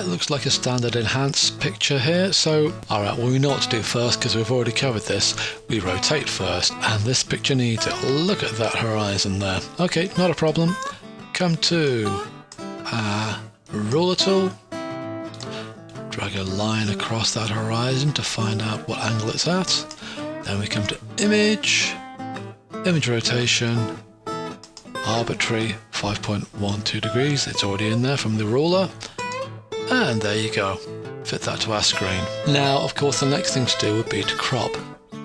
That looks like a standard enhanced picture here, so alright, well we know what to do first because we've already covered this. We rotate first, and this picture needs it. Look at that horizon there. Okay, not a problem. Come to ruler tool. Drag a line across that horizon to find out what angle it's at. Then we come to image, image rotation, arbitrary 5.12 degrees. It's already in there from the ruler. And there you go. Fit that to our screen. Now, of course, the next thing to do would be to crop.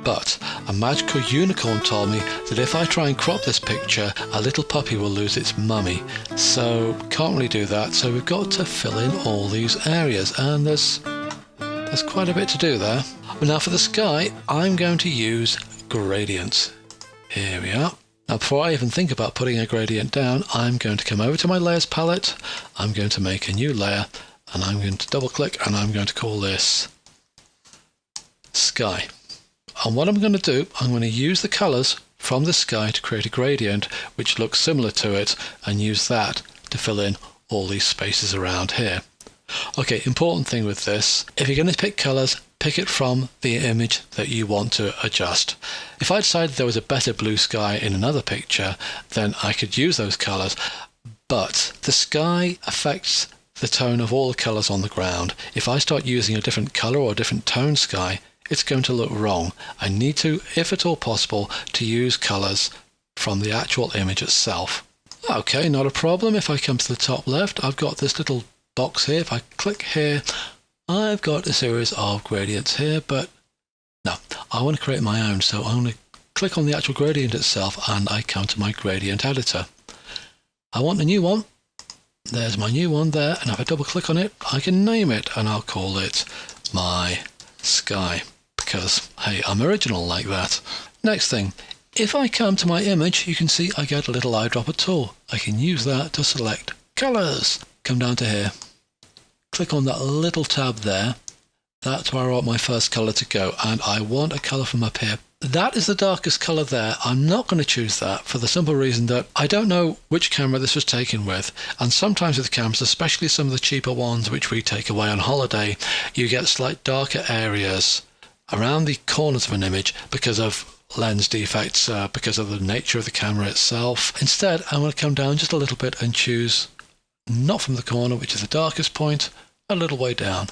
But a magical unicorn told me that if I try and crop this picture, a little puppy will lose its mummy. So can't really do that. So we've got to fill in all these areas, and there's quite a bit to do there. Now for the sky, I'm going to use gradients. Here we are. Now before I even think about putting a gradient down, I'm going to come over to my layers palette. I'm going to make a new layer, and I'm going to double click, and I'm going to call this sky. And what I'm going to do, I'm going to use the colours from the sky to create a gradient which looks similar to it, and use that to fill in all these spaces around here. Okay, important thing with this, if you're going to pick colours, pick it from the image that you want to adjust. If I decided there was a better blue sky in another picture, then I could use those colours, but the sky affects the tone of all the colours on the ground. If I start using a different colour or a different tone sky, it's going to look wrong. I need to, if at all possible, to use colours from the actual image itself. Okay, not a problem. If I come to the top left, I've got this little box here. If I click here, I've got a series of gradients here, but no, I want to create my own. So I'm going to click on the actual gradient itself, and I come to my gradient editor. I want a new one. There's my new one there, and if I double click on it, I can name it, and I'll call it my sky. Because, hey, I'm original like that. Next thing, if I come to my image, you can see I get a little eyedropper tool. I can use that to select colours. Come down to here. Click on that little tab there. That's where I want my first colour to go, and I want a colour from up here. That is the darkest colour there. I'm not going to choose that for the simple reason that I don't know which camera this was taken with, and sometimes with cameras, especially some of the cheaper ones which we take away on holiday, you get slight darker areas around the corners of an image because of lens defects, because of the nature of the camera itself. Instead, I'm going to come down just a little bit and choose not from the corner, which is the darkest point, a little way down.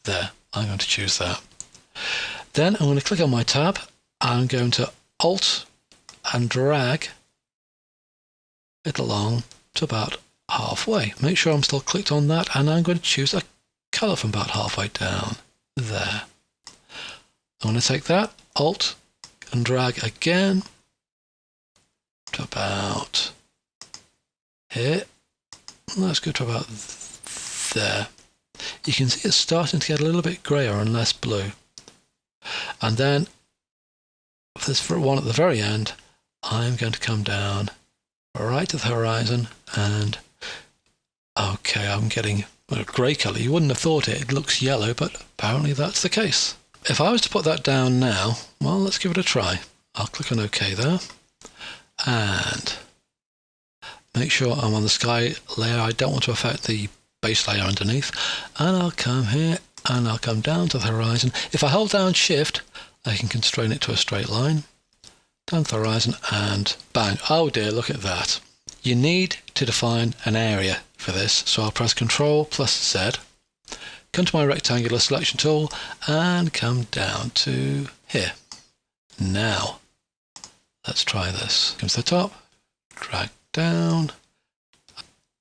There, I'm going to choose that. Then I'm going to click on my tab. I'm going to Alt and drag it along to about halfway. Make sure I'm still clicked on that, and I'm going to choose a colour from about halfway down. There. I'm going to take that, Alt, and drag again to about here. Let's go to about there. You can see it's starting to get a little bit greyer and less blue. And then, for this one at the very end, I'm going to come down right to the horizon, and okay, I'm getting a grey colour. You wouldn't have thought it. It looks yellow, but apparently that's the case. If I was to put that down now, well, let's give it a try. I'll click on OK there, and make sure I'm on the sky layer. I don't want to affect the base layer underneath. And I'll come here, and I'll come down to the horizon. If I hold down Shift, I can constrain it to a straight line. Down to the horizon, and bang. Oh dear, look at that. You need to define an area for this, so I'll press Ctrl plus Z. Come to my rectangular selection tool and come down to here. Now, let's try this. Come to the top, drag down.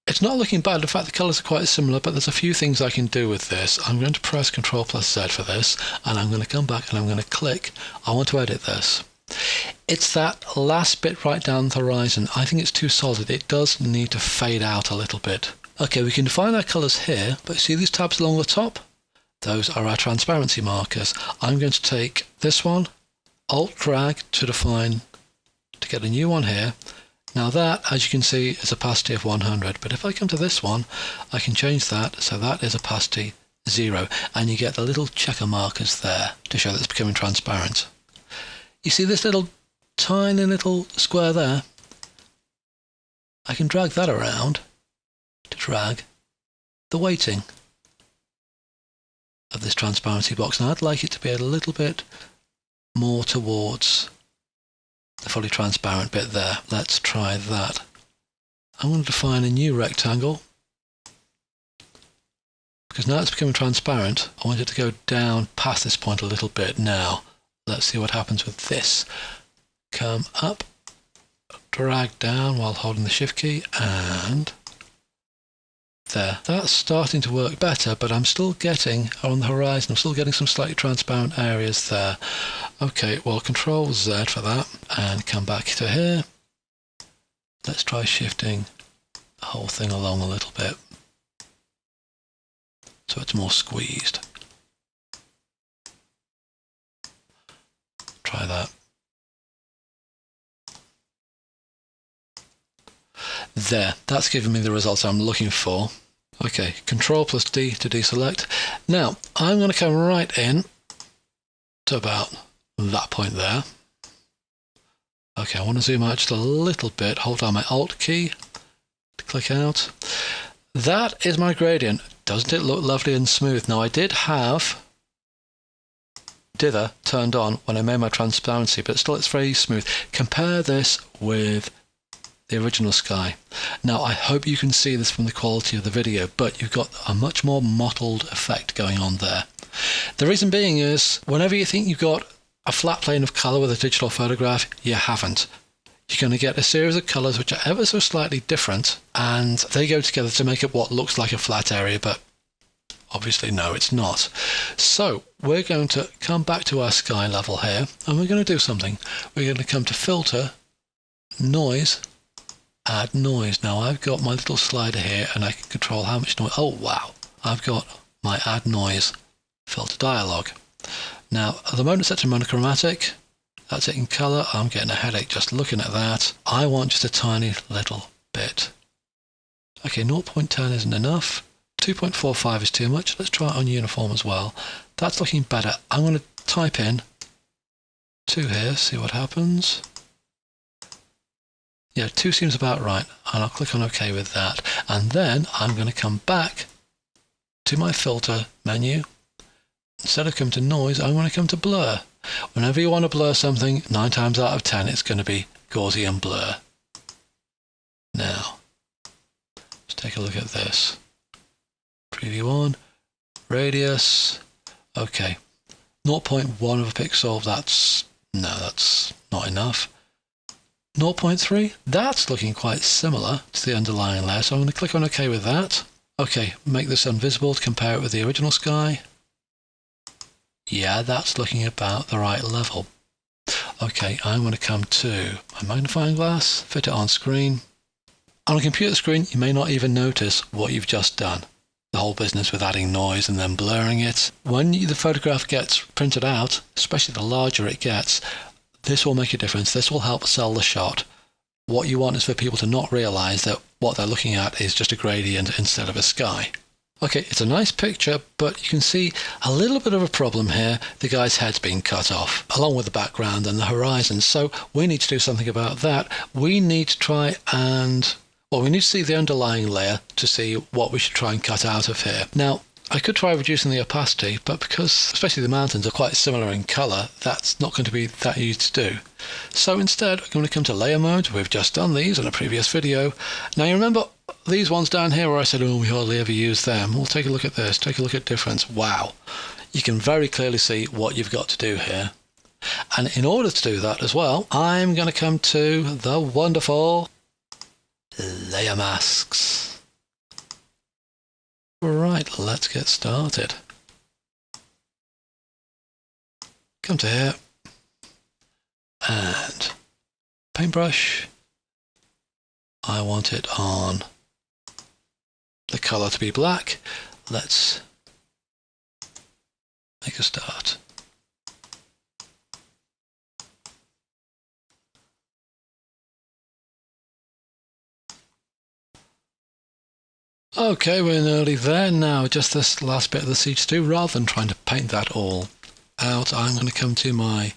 It's not looking bad. In fact, the colours are quite similar, but there's a few things I can do with this. I'm going to press Ctrl plus Z for this, and I'm going to come back and I'm going to click. I want to edit this. It's that last bit right down the horizon. I think it's too solid. It does need to fade out a little bit. Okay, we can define our colours here, but see these tabs along the top? Those are our transparency markers. I'm going to take this one, Alt drag to define, to get a new one here. Now that, as you can see, is opacity of 100, but if I come to this one, I can change that, so that is opacity 0, and you get the little checker markers there to show that it's becoming transparent. You see this little tiny little square there? I can drag that around to drag the weighting. this transparency box, and I'd like it to be a little bit more towards the fully transparent bit there. Let's try that. I'm going to define a new rectangle, because now it's becoming transparent. I want it to go down past this point a little bit now. Let's see what happens with this. Come up, drag down while holding the shift key, and there. That's starting to work better, but I'm still getting, on the horizon, I'm still getting some slightly transparent areas there. Okay, well, Control Z for that, and come back to here. Let's try shifting the whole thing along a little bit, so it's more squeezed. Try that. There, that's giving me the results I'm looking for. Okay, Control plus D to deselect. Now, I'm going to come right in to about that point there. Okay, I want to zoom out just a little bit. Hold down my Alt key to click out. That is my gradient. Doesn't it look lovely and smooth? Now, I did have dither turned on when I made my transparency, but still it's very smooth. Compare this with the original sky. Now, I hope you can see this from the quality of the video, but you've got a much more mottled effect going on there. The reason being is, whenever you think you've got a flat plane of colour with a digital photograph, you haven't. You're going to get a series of colours which are ever so slightly different, and they go together to make up what looks like a flat area, but obviously no, it's not. So we're going to come back to our sky level here, and we're going to do something. We're going to come to Filter, Noise, Add Noise. Now I've got my little slider here, and I can control how much noise. Oh wow, I've got my Add Noise filter dialog. Now at the moment it's set to monochromatic. That's it in colour. I'm getting a headache just looking at that. I want just a tiny little bit. Okay, 0.10 isn't enough. 2.45 is too much. Let's try it on uniform as well. That's looking better. I'm going to type in 2 here, see what happens. Yeah, 2 seems about right, and I'll click on OK with that. And then I'm going to come back to my filter menu. Instead of coming to noise, I'm going to come to blur. Whenever you want to blur something, 9 times out of 10, it's going to be Gaussian blur. Now, let's take a look at this. Preview on, radius, okay. 0.1 of a pixel, that's not enough. 0.3, that's looking quite similar to the underlying layer, so I'm going to click on OK with that. Okay, make this invisible to compare it with the original sky. Yeah, that's looking about the right level. Okay, I'm going to come to my magnifying glass, fit it on screen. On a computer screen, you may not even notice what you've just done. The whole business with adding noise and then blurring it. When the photograph gets printed out, especially the larger it gets, this will make a difference. This will help sell the shot. What you want is for people to not realise that what they're looking at is just a gradient instead of a sky. Okay, it's a nice picture, but you can see a little bit of a problem here. The guy's head's been cut off, along with the background and the horizon. So we need to do something about that. We need to try and, well, we need to see the underlying layer to see what we should try and cut out of here. Now, I could try reducing the opacity, but because especially the mountains are quite similar in colour, that's not going to be that easy to do. So instead, I'm going to come to layer mode. We've just done these in a previous video. Now you remember these ones down here where I said, oh, we hardly ever use them. We'll take a look at this, take a look at difference. Wow. You can very clearly see what you've got to do here. And in order to do that as well, I'm going to come to the wonderful layer masks. Right, let's get started. Come to here and paintbrush. I want it on the colour to be black. Let's make a start. Okay, we're nearly there now. Just this last bit of the siege to do. Rather than trying to paint that all out, I'm going to come to my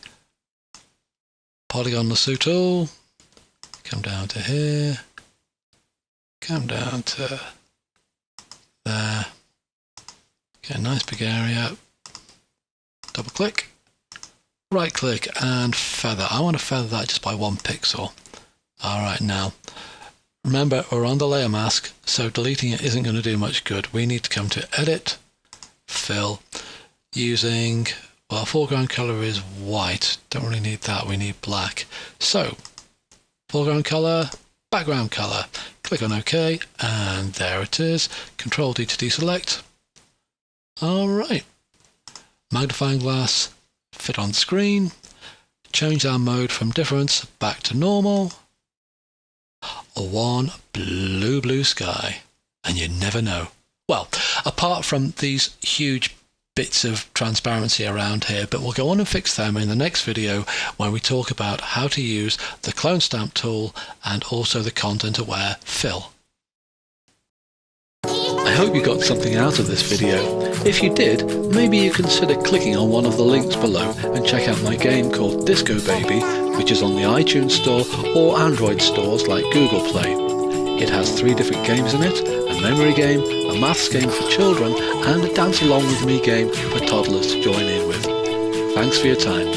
polygon lasso tool, come down to here, come down to there, get a nice big area, double click, right click and feather. I want to feather that just by 1 pixel. Alright, now remember we're on the layer mask, so deleting it isn't going to do much good. We need to come to edit, fill, using, well, foreground color is white. Don't really need that, we need black. So foreground color, background color. Click on OK, and there it is. Control D to deselect. Alright. Magnifying glass, fit on screen. Change our mode from difference back to normal. One blue sky. And you never know. Well, apart from these huge bits of transparency around here, but we'll go on and fix them in the next video when we talk about how to use the clone stamp tool and also the content aware fill. I hope you got something out of this video. If you did, maybe you consider clicking on one of the links below and check out my game called Disco Baby, which is on the iTunes Store or Android stores like Google Play. It has 3 different games in it: a memory game, a maths game for children, and a dance along with me game for toddlers to join in with. Thanks for your time.